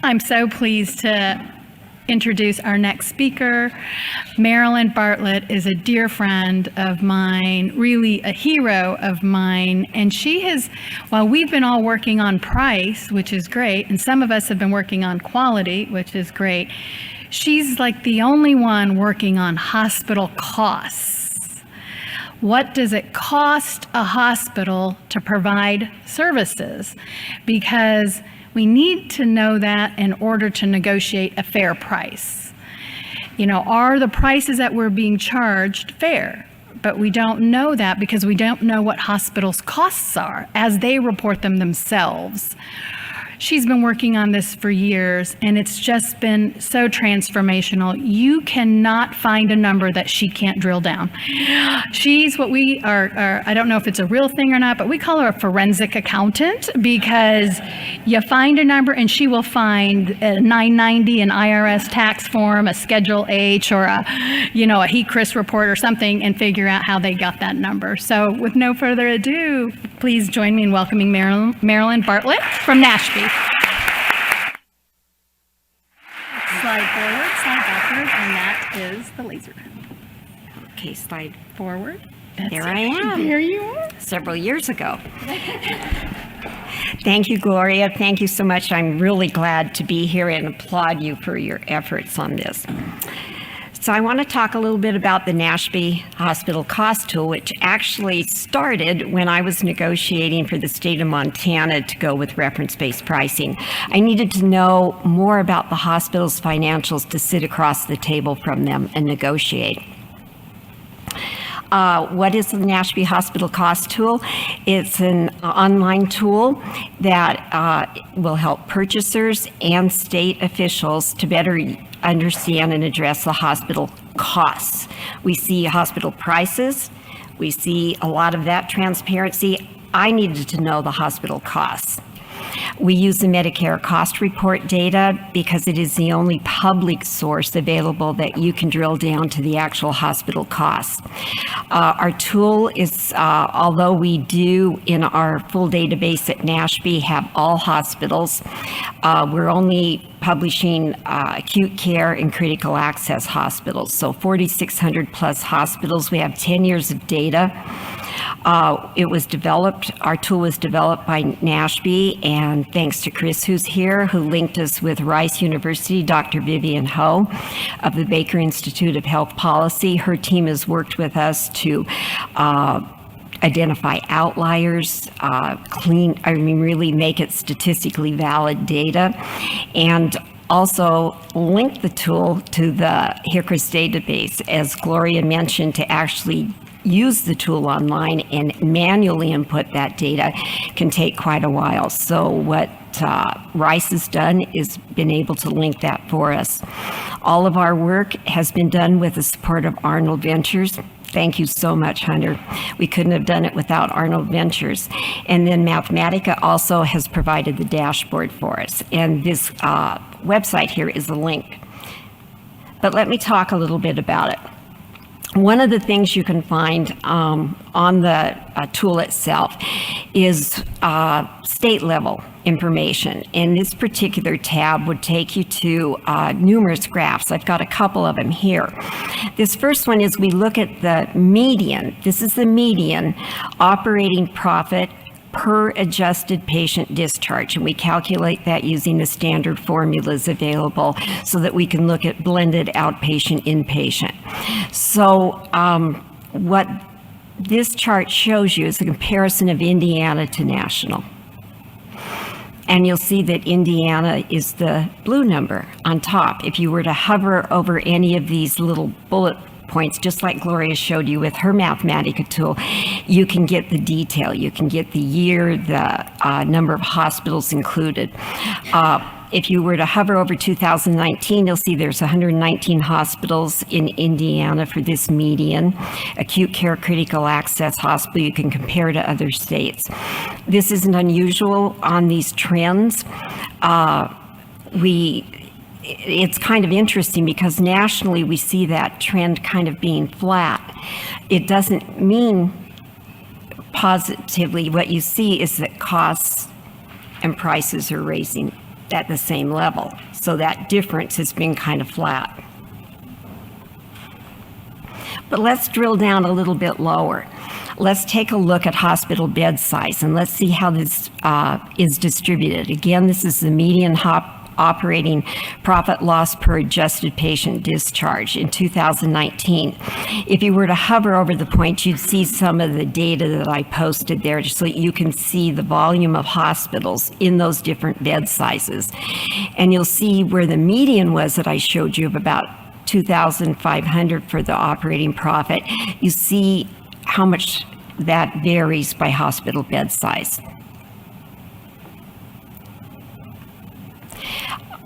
I'm so pleased to introduce our next speaker. Marilyn Bartlett is a dear friend of mine, really a hero of mine, and she has, while we've been all working on price, which is great, and some of us have been working on quality, which is great, she's like the only one working on hospital costs. What does it cost a hospital to provide services? Because we need to know that in order to negotiate a fair price. You know, are the prices that we're being charged fair? But we don't know that because we don't know what hospitals' costs are as they report them themselves. She's been working on this for years, and it's just been so transformational. You cannot find a number that she can't drill down. She's what we are, I don't know if it's a real thing or not, but we call her a forensic accountant, because you find a number and she will find a 990, an IRS tax form, a Schedule H, or a HECRIS report or something, and figure out how they got that number. So with no further ado, please join me in welcoming Marilyn Bartlett from NASHP. Slide forward, slide backward, and that is the laser. Okay, slide Forward. There I am. There you are. Several years ago. Thank you, Gloria. Thank you so much. I'm really glad to be here and applaud you for your efforts on this. So I want to talk a little bit about the NASHP hospital cost tool, which actually started when I was negotiating for the state of Montana to go with reference-based pricing. I needed to know more about the hospital's financials to sit across the table from them and negotiate. What is the NASHP hospital cost tool? It's an online tool that will help purchasers and state officials to better understand and address the hospital costs. We see hospital prices. We see a lot of that transparency. I needed to know the hospital costs. We use the Medicare cost report data because it is the only public source available that you can drill down to the actual hospital costs. Our tool is, although we do in our full database at NASHP have all hospitals, we're only publishing acute care and critical access hospitals. So 4,600 plus hospitals. We have 10 years of data. Our tool was developed by NASHP, and thanks to Chris, who's here, who linked us with Rice University, Dr. Vivian Ho of the Baker Institute of Health Policy. Her team has worked with us to identify outliers, really make it statistically valid data, and also link the tool to the HICRIS database, as Gloria mentioned, to actually use the tool online and manually input that data can take quite a while. So what Rice has done is been able to link that for us. All of our work has been done with the support of Arnold Ventures. Thank you so much, Hunter. We couldn't have done it without Arnold Ventures. And then Mathematica also has provided the dashboard for us. And this website here is a link. But let me talk a little bit about it. One of the things you can find on the tool itself is state level information. And this particular tab would take you to numerous graphs. I've got a couple of them here. This first one is we look at the median. This is the median operating profit per adjusted patient discharge, and we calculate that using the standard formulas available so that we can look at blended outpatient inpatient. So what this chart shows you is a comparison of Indiana to national. And you'll see that Indiana is the blue number on top. If you were to hover over any of these little bullet points, just like Gloria showed you with her Mathematica tool, you can get the detail. You can get the year, the number of hospitals included. If you were to hover over 2019, you'll see there's 119 hospitals in Indiana for this median. Acute care critical access hospital, you can compare to other states. This isn't unusual on these trends. It's kind of interesting because nationally we see that trend kind of being flat. It doesn't mean positively. What you see is that costs and prices are raising at the same level. So that difference has been kind of flat. But let's drill down a little bit lower. Let's take a look at hospital bed size, and let's see how this is distributed. Again, this is the median operating profit loss per adjusted patient discharge in 2019. If you were to hover over the point, you'd see some of the data that I posted there so that you can see the volume of hospitals in those different bed sizes. And you'll see where the median was that I showed you of about 2,500 for the operating profit. You see how much that varies by hospital bed size.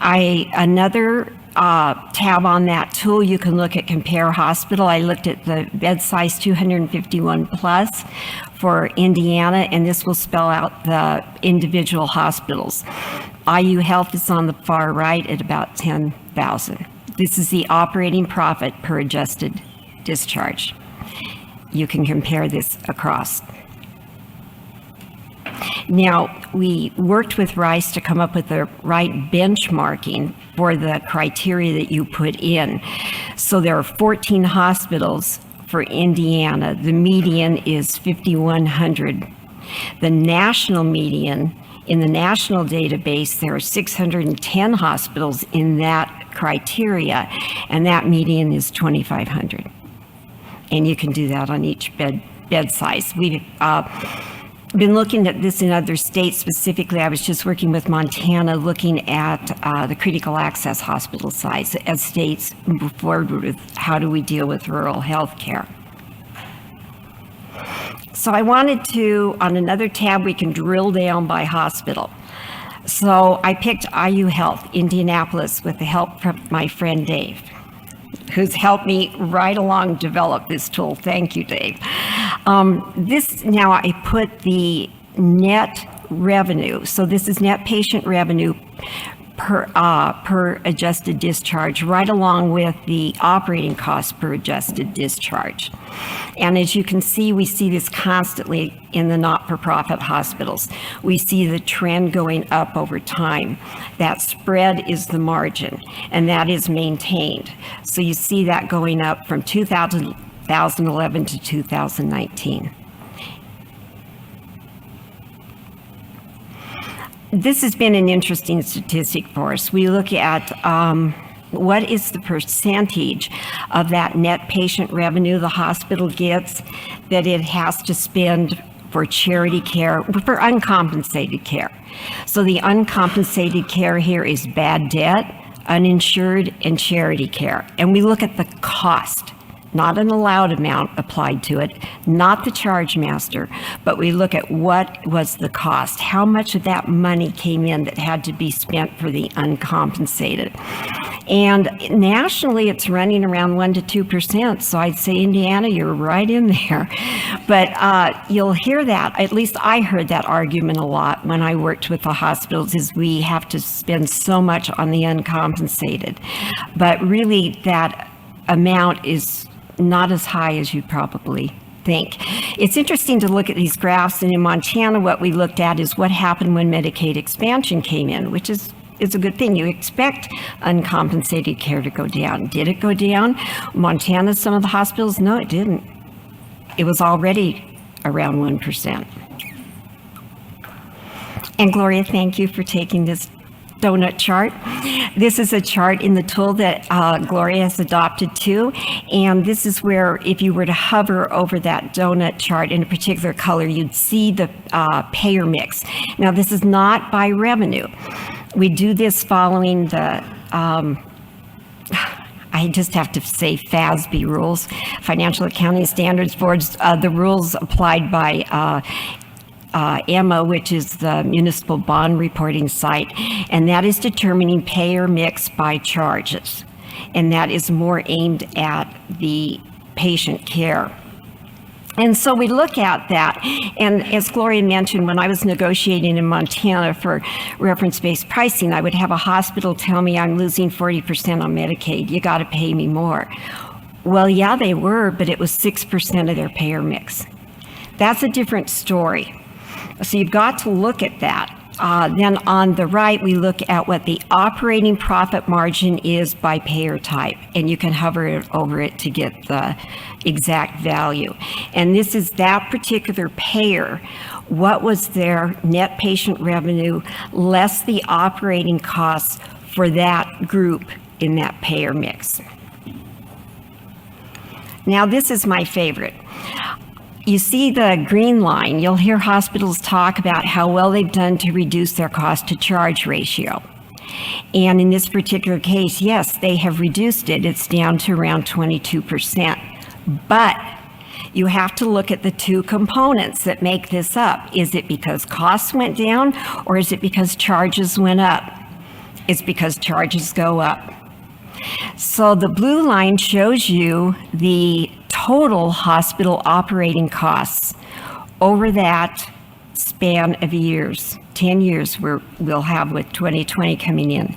Another tab on that tool, you can look at compare hospital. I looked at the bed size 251 plus for Indiana, and this will spell out the individual hospitals. IU Health is on the far right at about 10,000. This is the operating profit per adjusted discharge. You can compare this across. Now, we worked with Rice to come up with the right benchmarking for the criteria that you put in. So there are 14 hospitals for Indiana. The median is 5,100. The national median, in the national database, there are 610 hospitals in that criteria, and that median is 2,500. And you can do that on each bed size. We've been looking at this in other states. Specifically, I was just working with Montana, looking at the critical access hospital size as states move forward with how do we deal with rural health care. So I wanted to, on another tab, we can drill down by hospital. So I picked IU Health, Indianapolis, with the help from my friend Dave, who's helped me right along develop this tool. Thank you, Dave. Now I put the net revenue. So this is net patient revenue per adjusted discharge, right along with the operating cost per adjusted discharge. And as you can see, we see this constantly in the not-for-profit hospitals. We see the trend going up over time. That spread is the margin, and that is maintained. So you see that going up from 2011 to 2019. This has been an interesting statistic for us. We look at what is the percentage of that net patient revenue the hospital gets that it has to spend for charity care, for uncompensated care. So the uncompensated care here is bad debt, uninsured, and charity care. And we look at the cost, not an allowed amount applied to it, not the charge master, but we look at what was the cost, how much of that money came in that had to be spent for the uncompensated. And nationally, it's running around 1% to 2%. So I'd say, Indiana, you're right in there. But you'll hear that, at least I heard that argument a lot when I worked with the hospitals, is we have to spend so much on the uncompensated. But really, that amount is not as high as you probably think. It's interesting to look at these graphs, and in Montana, what we looked at is what happened when Medicaid expansion came in, which is a good thing. You expect uncompensated care to go down. Did it go down? Montana, some of the hospitals, no, it didn't. It was already around 1%. And Gloria, thank you for taking this donut chart. This is a chart in the tool that Gloria has adopted too. And this is where, if you were to hover over that donut chart in a particular color, you'd see the payer mix. Now, this is not by revenue. We do this following the, I just have to say FASB rules, Financial Accounting Standards Boards, the rules applied by EMA, which is the municipal bond reporting site, and that is determining payer mix by charges. And that is more aimed at the patient care. And so we look at that, and as Gloria mentioned, when I was negotiating in Montana for reference-based pricing, I would have a hospital tell me, I'm losing 40% on Medicaid, you gotta pay me more. Well, yeah, they were, but it was 6% of their payer mix. That's a different story. So you've got to look at that. Then on the right, we look at what the operating profit margin is by payer type, and you can hover over it to get the exact value. And this is that particular payer. What was their net patient revenue less the operating costs for that group in that payer mix? Now, this is my favorite. You see the green line, you'll hear hospitals talk about how well they've done to reduce their cost to charge ratio. And in this particular case, yes, they have reduced it. It's down to around 22%. But you have to look at the two components that make this up. Is it because costs went down, or is it because charges went up? It's because charges go up. So the blue line shows you the total hospital operating costs over that span of years, 10 years we'll have with 2020 coming in.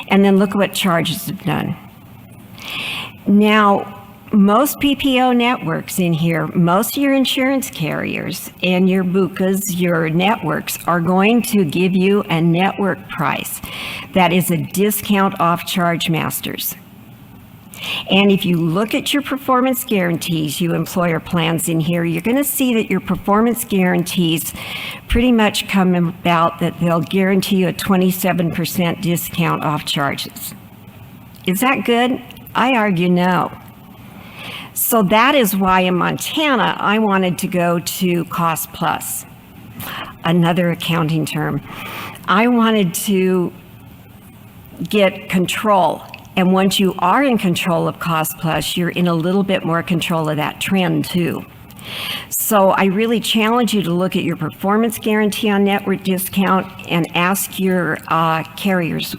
And then look at what charges have done. Now, most PPO networks in here, most of your insurance carriers and your BUCAs, your networks, are going to give you a network price that is a discount off charge masters. And if you look at your performance guarantees, you employer plans in here, you're going to see that your performance guarantees pretty much come about that they'll guarantee you a 27% discount off charges. Is that good? I argue no. So that is why in Montana, I wanted to go to cost plus, another accounting term. I wanted to get control. And once you are in control of cost plus, you're in a little bit more control of that trend too. So I really challenge you to look at your performance guarantee on network discount and ask your carriers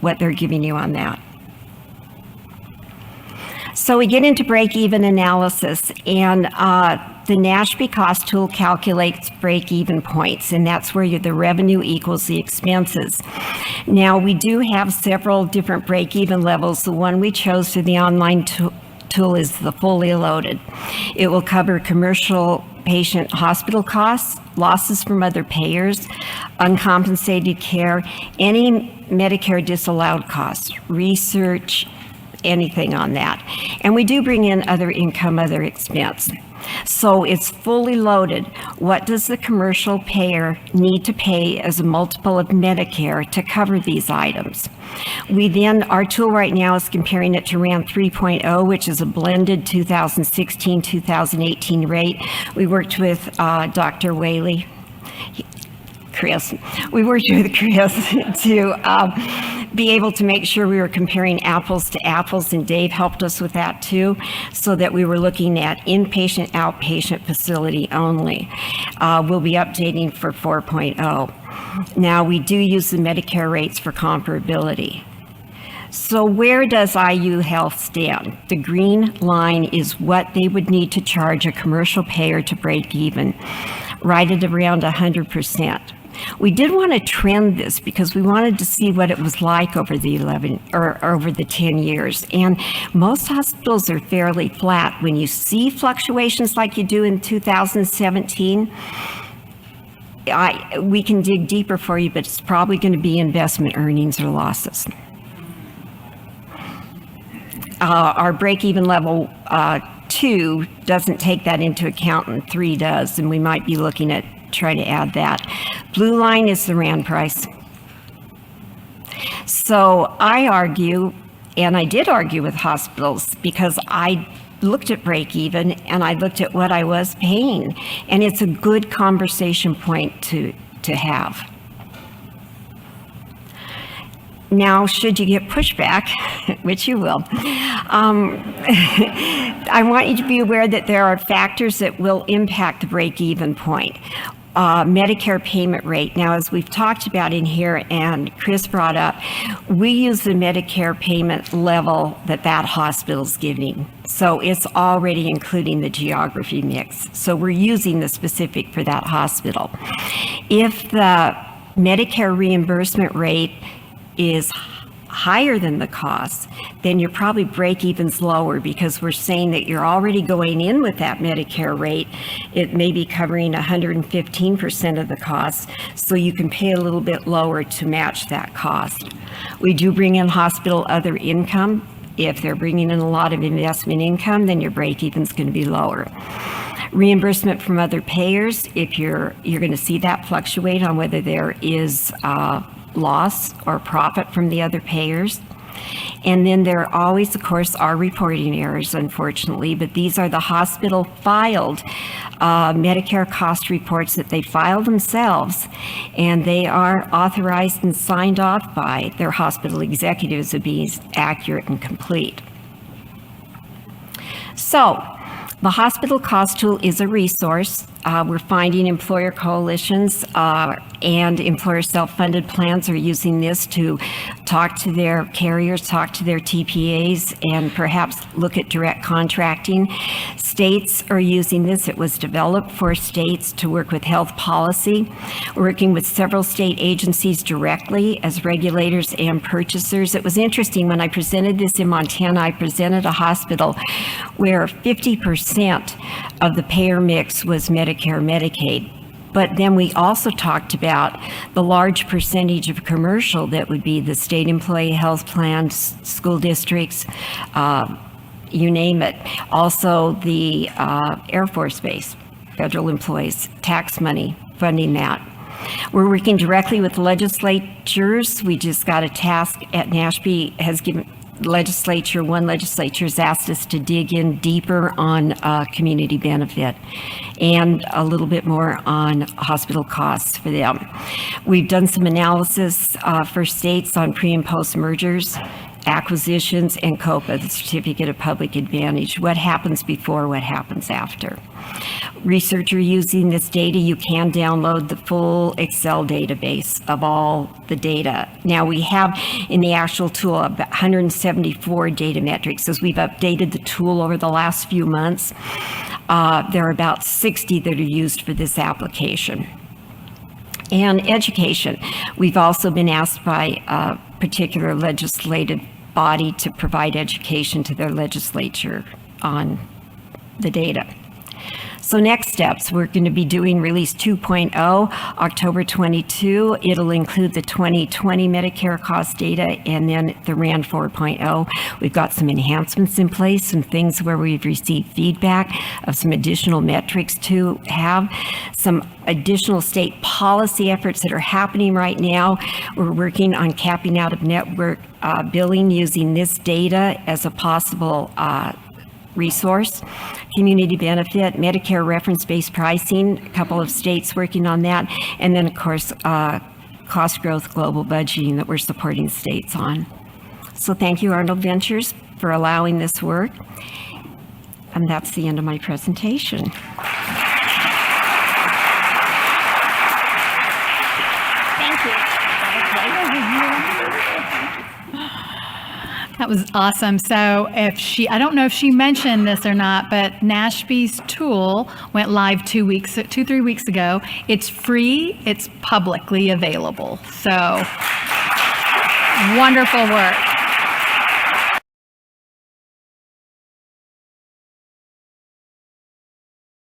what they're giving you on that. So we get into break-even analysis, and the NASHP cost tool calculates break-even points, and that's where the revenue equals the expenses. Now, we do have several different break-even levels. The one we chose for the online tool is the fully loaded. It will cover commercial patient hospital costs, losses from other payers, uncompensated care, any Medicare disallowed costs, research, anything on that. And we do bring in other income, other expense. So it's fully loaded. What does the commercial payer need to pay as a multiple of Medicare to cover these items? We then, our tool right now is comparing it to RAND 3.0, which is a blended 2016-2018 rate. We worked with Dr. Whaley, Chris. We worked with Chris to be able to make sure we were comparing apples to apples, and Dave helped us with that too, so that we were looking at inpatient, outpatient facility only. We'll be updating for 4.0. Now, we do use the Medicare rates for comparability. So where does IU Health stand? The green line is what they would need to charge a commercial payer to break even, right at around 100%. We did want to trend this because we wanted to see what it was like over the over the 10 years. And most hospitals are fairly flat. When you see fluctuations like you do in 2017, we can dig deeper for you, but it's probably going to be investment earnings or losses. Our break-even level 2 doesn't take that into account, and 3 does, and we might be looking at trying to add that. Blue line is the RAND price. So I argue, and I did argue with hospitals, because I looked at break even and I looked at what I was paying, and it's a good conversation point to have. Now, should you get pushback, which you will, I want you to be aware that there are factors that will impact the break-even point. Medicare payment rate. Now, as we've talked about in here and Chris brought up, we use the Medicare payment level that hospital's giving. So it's already including the geography mix. So we're using the specific for that hospital. If the Medicare reimbursement rate is higher than the cost, then you're probably break-even's lower, because we're saying that you're already going in with that Medicare rate. It may be covering 115% of the cost, so you can pay a little bit lower to match that cost. We do bring in hospital other income. If they're bringing in a lot of investment income, then your break-even's going to be lower. Reimbursement from other payers, if you're going to see that fluctuate on whether there is loss or profit from the other payers. And then there always, of course, are reporting errors, unfortunately, but these are the hospital filed Medicare cost reports that they file themselves, and they are authorized and signed off by their hospital executives to be accurate and complete. So, the hospital cost tool is a resource. We're finding employer coalitions and employer self-funded plans are using this to talk to their carriers, talk to their TPAs, and perhaps look at direct contracting. States are using this. It was developed for states to work with health policy. We're working with several state agencies directly as regulators and purchasers. It was interesting when I presented this in Montana. I presented a hospital where 50% of the payer mix was Medicare, Medicaid. But then we also talked about the large percentage of commercial that would be the state employee health plans, school districts, you name it. Also the Air Force Base, federal employees, tax money, funding that. We're working directly with legislatures. We just got a task at NASHP has given one legislature has asked us to dig in deeper on community benefit and a little bit more on hospital costs for them. We've done some analysis for states on pre and post mergers, acquisitions, and COPA, the Certificate of Public Advantage. What happens before, what happens after? Researcher using this data, you can download the full Excel database of all the data. Now we have in the actual tool about 174 data metrics. As we've updated the tool over the last few months, there are about 60 that are used for this application. And education. We've also been asked by a particular legislative body to provide education to their legislature on the data. So next steps, we're going to be doing release 2.0, October 22. It'll include the 2020 Medicare cost data and then the RAND 4.0. We've got some enhancements in place, some things where we've received feedback of some additional metrics to have, some additional state policy efforts that are happening right now. We're working on capping out of network billing using this data as a possible resource. Community benefit, Medicare reference-based pricing, a couple of states working on that, and then of course cost growth global budgeting that we're supporting states on. So thank you, Arnold Ventures, for allowing this work. And that's the end of my presentation. Thank you. That was awesome. So I don't know if she mentioned this or not, but NASHP's tool went live 3 weeks ago. It's free, it's publicly available. So wonderful work.